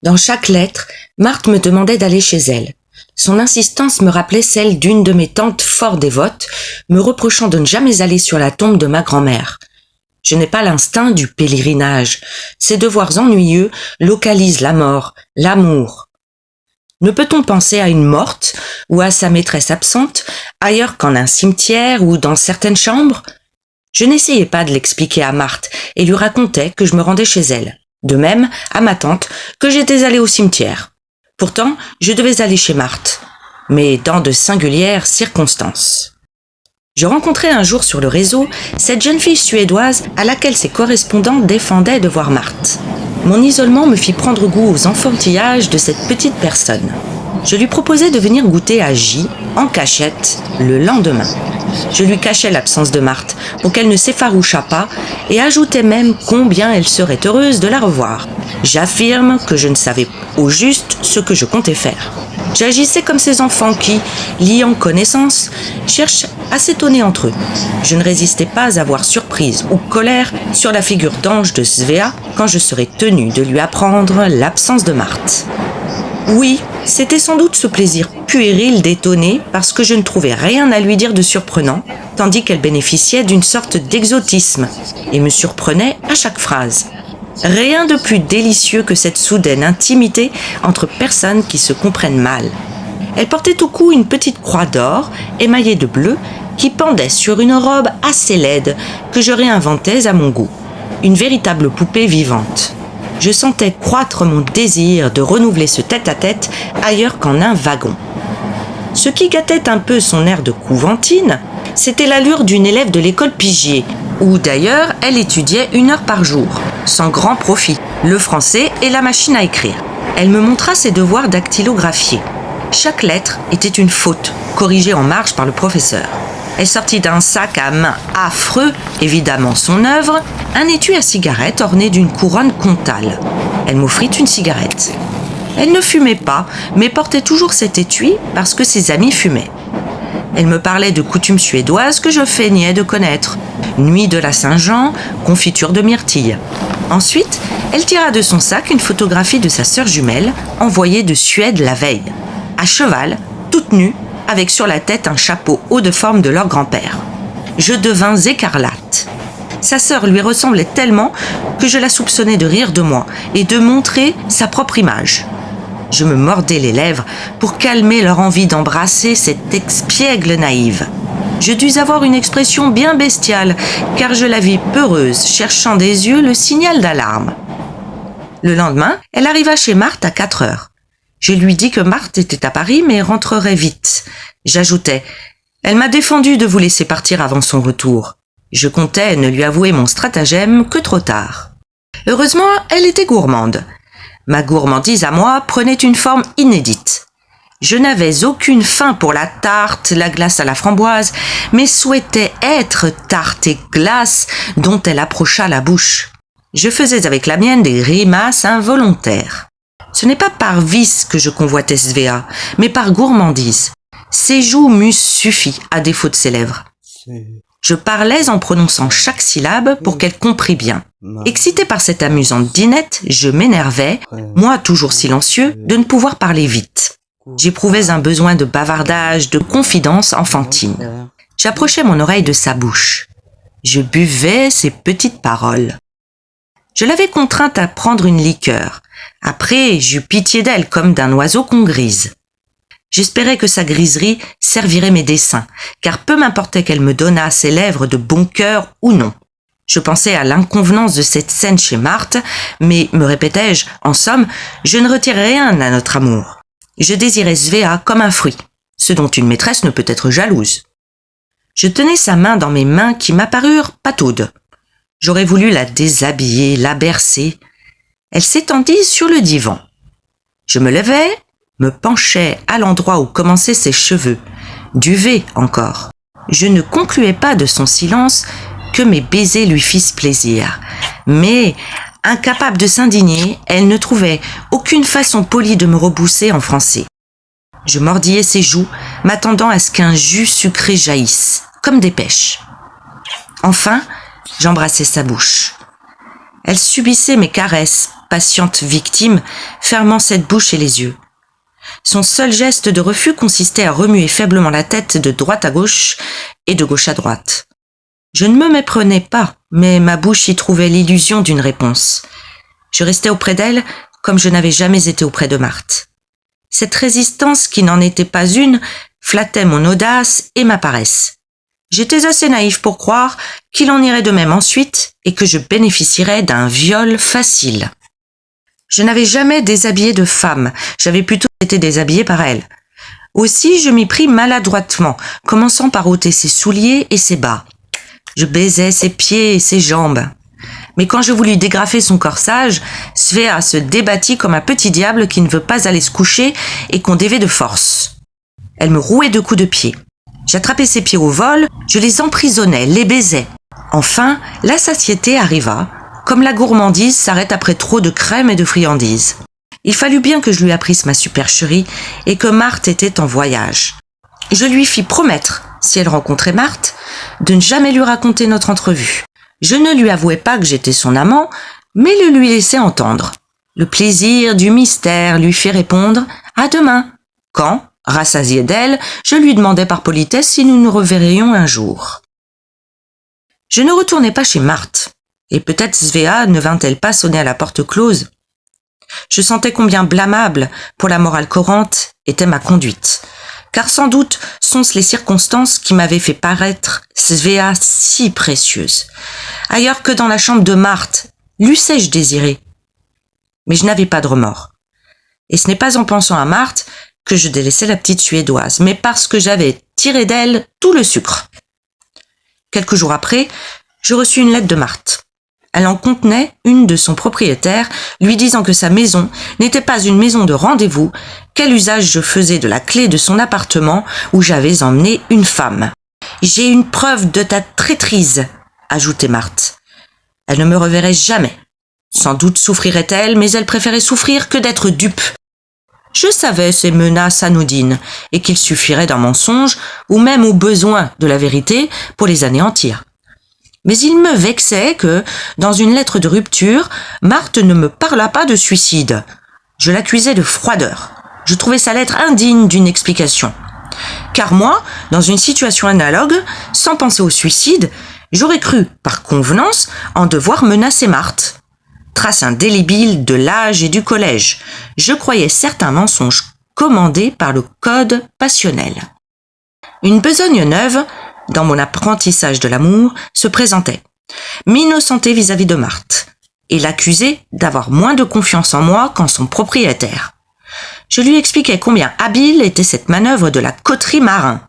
Dans chaque lettre, Marthe me demandait d'aller chez elle. Son insistance me rappelait celle d'une de mes tantes fort dévotes, me reprochant de ne jamais aller sur la tombe de ma grand-mère. Je n'ai pas l'instinct du pèlerinage. Ces devoirs ennuyeux localisent la mort, l'amour. Ne peut-on penser à une morte ou à sa maîtresse absente ailleurs qu'en un cimetière ou dans certaines chambres? Je n'essayais pas de l'expliquer à Marthe et lui racontais que je me rendais chez elle. De même, à ma tante, que j'étais allée au cimetière. Pourtant, je devais aller chez Marthe, mais dans de singulières circonstances. Je rencontrai un jour sur le réseau cette jeune fille suédoise à laquelle ses correspondants défendaient de voir Marthe. Mon isolement me fit prendre goût aux enfantillages de cette petite personne. Je lui proposai de venir goûter à J, en cachette, le lendemain. Je lui cachai l'absence de Marthe pour qu'elle ne s'effarouchât pas et ajoutai même combien elle serait heureuse de la revoir. J'affirme que je ne savais au juste ce que je comptais faire. J'agissais comme ces enfants qui, liant connaissance, cherchent à s'étonner entre eux. Je ne résistais pas à voir surprise ou colère sur la figure d'ange de Svea quand je serais tenue de lui apprendre l'absence de Marthe. Oui, c'était sans doute ce plaisir puéril d'étonner parce que je ne trouvais rien à lui dire de surprenant, tandis qu'elle bénéficiait d'une sorte d'exotisme et me surprenait à chaque phrase. Rien de plus délicieux que cette soudaine intimité entre personnes qui se comprennent mal. Elle portait au cou une petite croix d'or émaillée de bleu qui pendait sur une robe assez laide que je réinventais à mon goût. Une véritable poupée vivante. Je sentais croître mon désir de renouveler ce tête-à-tête ailleurs qu'en un wagon. Ce qui gâtait un peu son air de couventine, c'était l'allure d'une élève de l'école Pigier, où d'ailleurs elle étudiait 1 heure par jour, sans grand profit, le français et la machine à écrire. Elle me montra ses devoirs dactylographiés. Chaque lettre était une faute, corrigée en marge par le professeur. Elle sortit d'un sac à main affreux, évidemment son œuvre, un étui à cigarette orné d'une couronne comtale. Elle m'offrit une cigarette. Elle ne fumait pas, mais portait toujours cet étui parce que ses amis fumaient. Elle me parlait de coutumes suédoises que je feignais de connaître. Nuit de la Saint-Jean, confiture de myrtille. Ensuite, elle tira de son sac une photographie de sa sœur jumelle, envoyée de Suède la veille. À cheval, toute nue, avec sur la tête un chapeau haut de forme de leur grand-père. Je devins écarlate. Sa sœur lui ressemblait tellement que je la soupçonnais de rire de moi et de montrer sa propre image. Je me mordais les lèvres pour calmer leur envie d'embrasser cette espiègle naïve. Je dus avoir une expression bien bestiale, car je la vis peureuse, cherchant des yeux le signal d'alarme. Le lendemain, elle arriva chez Marthe à 4 heures. Je lui dis que Marthe était à Paris, mais rentrerait vite. J'ajoutais « Elle m'a défendu de vous laisser partir avant son retour. » Je comptais ne lui avouer mon stratagème que trop tard. Heureusement, elle était gourmande. Ma gourmandise à moi prenait une forme inédite. Je n'avais aucune faim pour la tarte, la glace à la framboise, mais souhaitais être tarte et glace dont elle approcha la bouche. Je faisais avec la mienne des grimaces involontaires. Ce n'est pas par vice que je convoitais Svea, mais par gourmandise. Ses joues m'eussent suffi à défaut de ses lèvres. Je parlais en prononçant chaque syllabe pour qu'elle comprît bien. Excité par cette amusante dînette, je m'énervais, moi toujours silencieux, de ne pouvoir parler vite. J'éprouvais un besoin de bavardage, de confidence enfantine. J'approchais mon oreille de sa bouche. Je buvais ses petites paroles. Je l'avais contrainte à prendre une liqueur. Après, j'eus pitié d'elle comme d'un oiseau qu'on grise. J'espérais que sa griserie servirait mes desseins, car peu m'importait qu'elle me donnât ses lèvres de bon cœur ou non. Je pensais à l'inconvenance de cette scène chez Marthe, mais, me répétais-je, en somme, je ne retire rien à notre amour. Je désirais Svea comme un fruit, ce dont une maîtresse ne peut être jalouse. Je tenais sa main dans mes mains qui m'apparurent pataudes. J'aurais voulu la déshabiller, la bercer. Elle s'étendit sur le divan. Je me levai, me penchai à l'endroit où commençaient ses cheveux, duvet encore. Je ne concluais pas de son silence que mes baisers lui fissent plaisir. Mais, incapable de s'indigner, elle ne trouvait aucune façon polie de me rebousser en français. Je mordillais ses joues, m'attendant à ce qu'un jus sucré jaillisse, comme des pêches. Enfin, j'embrassai sa bouche. Elle subissait mes caresses, patiente victime, fermant cette bouche et les yeux. Son seul geste de refus consistait à remuer faiblement la tête de droite à gauche et de gauche à droite. Je ne me méprenais pas, mais ma bouche y trouvait l'illusion d'une réponse. Je restais auprès d'elle comme je n'avais jamais été auprès de Marthe. Cette résistance, qui n'en était pas une, flattait mon audace et ma paresse. J'étais assez naïf pour croire qu'il en irait de même ensuite et que je bénéficierais d'un viol facile. Je n'avais jamais déshabillé de femme, j'avais plutôt été déshabillée par elle. Aussi, je m'y pris maladroitement, commençant par ôter ses souliers et ses bas. Je baisais ses pieds et ses jambes. Mais quand je voulus dégrafer son corsage, Svea se débattit comme un petit diable qui ne veut pas aller se coucher et qu'on dévait de force. Elle me rouait de coups de pied. J'attrapais ses pieds au vol, je les emprisonnais, les baisais. Enfin, la satiété arriva, comme la gourmandise s'arrête après trop de crème et de friandises. Il fallut bien que je lui apprisse ma supercherie et que Marthe était en voyage. Je lui fis promettre, si elle rencontrait Marthe, de ne jamais lui raconter notre entrevue. Je ne lui avouai pas que j'étais son amant, mais le lui laissai entendre. Le plaisir du mystère lui fit répondre « À demain », quand, rassasié d'elle, je lui demandai par politesse si nous nous reverrions un jour. Je ne retournai pas chez Marthe, et peut-être Svea ne vint-elle pas sonner à la porte close. Je sentais combien blâmable, pour la morale courante, était ma conduite, car sans doute sont-ce les circonstances qui m'avaient fait paraître Svea si précieuse. Ailleurs que dans la chambre de Marthe, l'eussé-je désiré. Mais je n'avais pas de remords. Et ce n'est pas en pensant à Marthe que je délaissais la petite Suédoise, mais parce que j'avais tiré d'elle tout le sucre. Quelques jours après, je reçus une lettre de Marthe. Elle en contenait une de son propriétaire, lui disant que sa maison n'était pas une maison de rendez-vous, quel usage je faisais de la clé de son appartement où j'avais emmené une femme. « J'ai une preuve de ta traîtrise », ajoutait Marthe. Elle ne me reverrait jamais. Sans doute souffrirait-elle, mais elle préférait souffrir que d'être dupe. Je savais ces menaces anodines, et qu'il suffirait d'un mensonge, ou même au besoin de la vérité, pour les anéantir. Mais il me vexait que, dans une lettre de rupture, Marthe ne me parlât pas de suicide. Je l'accusais de froideur. Je trouvais sa lettre indigne d'une explication. Car moi, dans une situation analogue, sans penser au suicide, j'aurais cru, par convenance, en devoir menacer Marthe. Trace indélébile de l'âge et du collège, je croyais certains mensonges commandés par le code passionnel. Une besogne neuve, dans mon apprentissage de l'amour, se présentait, m'innocentait vis-à-vis de Marthe, et l'accusait d'avoir moins de confiance en moi qu'en son propriétaire. Je lui expliquais combien habile était cette manœuvre de la coterie marin.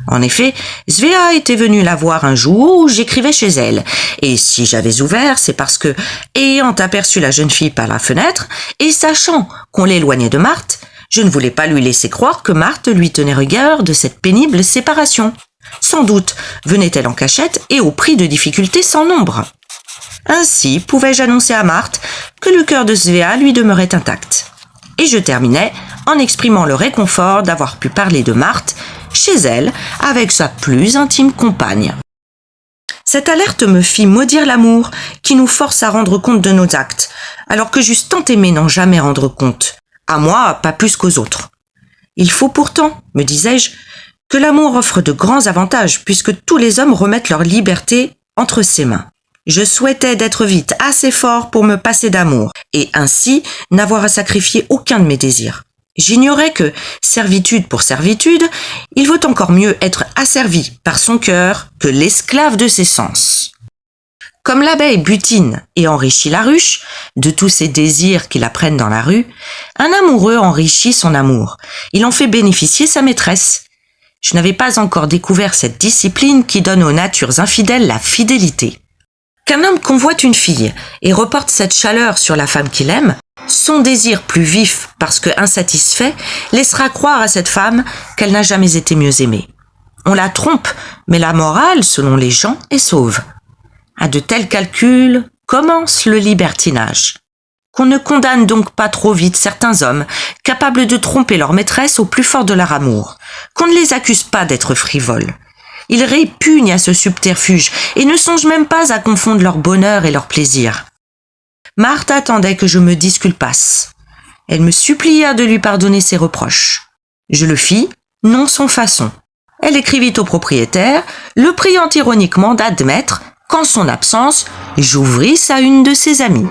En effet, Svea était venue la voir un jour où j'écrivais chez elle, et si j'avais ouvert, c'est parce que, ayant aperçu la jeune fille par la fenêtre, et sachant qu'on l'éloignait de Marthe, je ne voulais pas lui laisser croire que Marthe lui tenait rigueur de cette pénible séparation. Sans doute venait-elle en cachette et au prix de difficultés sans nombre. Ainsi pouvais-je annoncer à Marthe que le cœur de Svea lui demeurait intact. Et je terminais en exprimant le réconfort d'avoir pu parler de Marthe chez elle avec sa plus intime compagne. Cette alerte me fit maudire l'amour qui nous force à rendre compte de nos actes, alors que j'eusse tant aimé n'en jamais rendre compte. À moi, pas plus qu'aux autres. Il faut pourtant, me disais-je, que l'amour offre de grands avantages puisque tous les hommes remettent leur liberté entre ses mains. Je souhaitais d'être vite assez fort pour me passer d'amour et ainsi n'avoir à sacrifier aucun de mes désirs. J'ignorais que, servitude pour servitude, il vaut encore mieux être asservi par son cœur que l'esclave de ses sens. Comme l'abeille butine et enrichit la ruche, de tous ses désirs qui la prennent dans la rue, un amoureux enrichit son amour. Il en fait bénéficier sa maîtresse. Je n'avais pas encore découvert cette discipline qui donne aux natures infidèles la fidélité. Qu'un homme convoite une fille et reporte cette chaleur sur la femme qu'il aime, son désir plus vif parce que insatisfait laissera croire à cette femme qu'elle n'a jamais été mieux aimée. On la trompe, mais la morale, selon les gens, est sauve. À de tels calculs commence le libertinage. Qu'on ne condamne donc pas trop vite certains hommes capables de tromper leur maîtresse au plus fort de leur amour. Qu'on ne les accuse pas d'être frivoles. Ils répugnent à ce subterfuge et ne songent même pas à confondre leur bonheur et leur plaisir. Marthe attendait que je me disculpasse. Elle me supplia de lui pardonner ses reproches. Je le fis, non sans façon. Elle écrivit au propriétaire, le priant ironiquement d'admettre qu'en son absence, j'ouvrisse à une de ses amies.